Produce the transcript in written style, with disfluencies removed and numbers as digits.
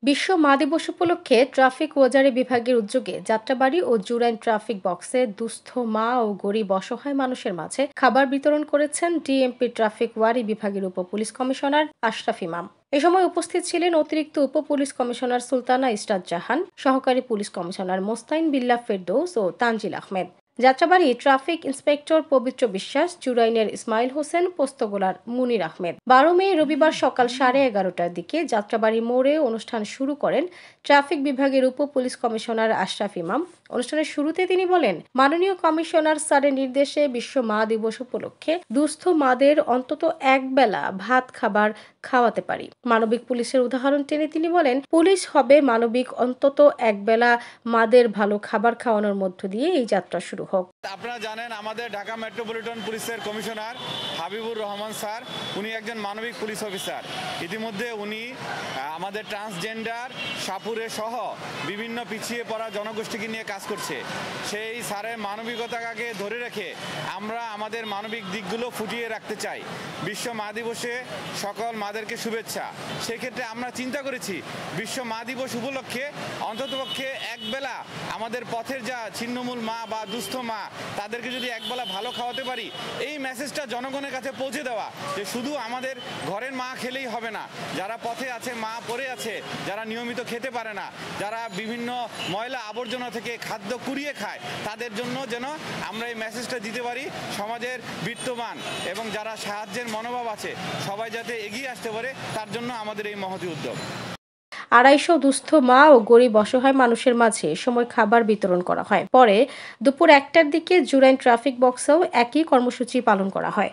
বিশ্ব মা দিবস উপলক্ষে ট্রাফিক ওয়াজারি বিভাগের উদ্যোগে যাত্রাবাড়ী ও জুরাইন ট্রাফিক বক্সে দুস্থ মা ও গরিব অসহায় মানুষের মাঝে খাবার বিতরণ করেছেন ডিএমপি ট্রাফিক ওয়ারি বিভাগের উপ পুলিশ কমিশনার আশরাফ ইমাম। এ সময় উপস্থিত ছিলেন অতিরিক্ত উপ পুলিশ কমিশনার সুলতানা ইসরাত জাহান, সহকারী পুলিশ কমিশনার মোস্তাইন বিল্লাহ ফেরদৌস ও তানজিল আহমেদ। যাত্রাবাড়ী ট্রাফিক ইন্সপেক্টর পবিত্র বিশ্বাস, জুরাইনের ইসমাইল হোসেন, পোস্তগোলার মুনির আহমেদ। 12 মে রবিবার সকাল 11:30টার দিকে যাত্রাবাড়ী মোড়ে অনুষ্ঠান শুরু করেন ট্রাফিক বিভাগের উপ পুলিশ কমিশনার আশরাফ ইমাম। অনুষ্ঠানের শুরুতে তিনি বলেন, মাননীয় কমিশনার স্যারের নির্দেশে বিশ্ব মা দিবস উপলক্ষে দুস্থ মাদের অন্তত একবেলা ভাত খাবার খাওয়াতে পারি। মানবিক পুলিশের উদাহরণ টেনে তিনি বলেন, পুলিশ হবে মানবিক, অন্তত একবেলা মাদের ভালো খাবার খাওয়ানোর মধ্য দিয়ে এই যাত্রা শুরু হোক। আপনারা জানেন, আমাদের ঢাকা মেট্রোপলিটন পুলিশের কমিশনার হাবিবুর রহমান স্যার, উনি একজন মানবিক পুলিশ অফিসার। ইতিমধ্যে উনি আমাদের ট্রান্সজেন্ডার, সাপুরে সহ বিভিন্ন পিছিয়ে পড়া জনগোষ্ঠীকে নিয়ে কাজ করছে। সেই স্যারের মানবিকতাকে ধরে রেখে আমরা আমাদের মানবিক দিকগুলো ফুটিয়ে রাখতে চাই। বিশ্ব মা দিবসে সকল মাদেরকে শুভেচ্ছা। সেক্ষেত্রে আমরা চিন্তা করেছি বিশ্ব মা দিবস উপলক্ষে অন্ততপক্ষে একবেলা আমাদের পথের যা ছিন্নমূল মা বা দুস্থ মা, তাদেরকে যদি একবেলা ভালো খাওয়াতে পারি, এই মেসেজটা জনগণের কাছে পৌঁছে দেওয়া যে শুধু আমাদের ঘরের মা খেলেই হবে না, যারা পথে আছে, মা পড়ে আছে, যারা নিয়মিত খেতে পারে না, যারা বিভিন্ন ময়লা আবর্জনা থেকে খাদ্য কুড়িয়ে খায়, তাদের জন্য যেন আমরা এই মেসেজটা দিতে পারি। সমাজের বিত্তবান এবং যারা সাহায্যের মনোভাব আছে সবাই যাতে এগিয়ে আসতে পারে, তার জন্য আমাদের এই মহতী উদ্যোগ। 250 দুস্থ মা ও গরিব অসহায় মানুষের মাঝে সময় খাবার বিতরণ করা হয়। পরে দুপুর 1টার দিকে জুরাইন ট্রাফিক বক্সেও একই কর্মসূচি পালন করা হয়।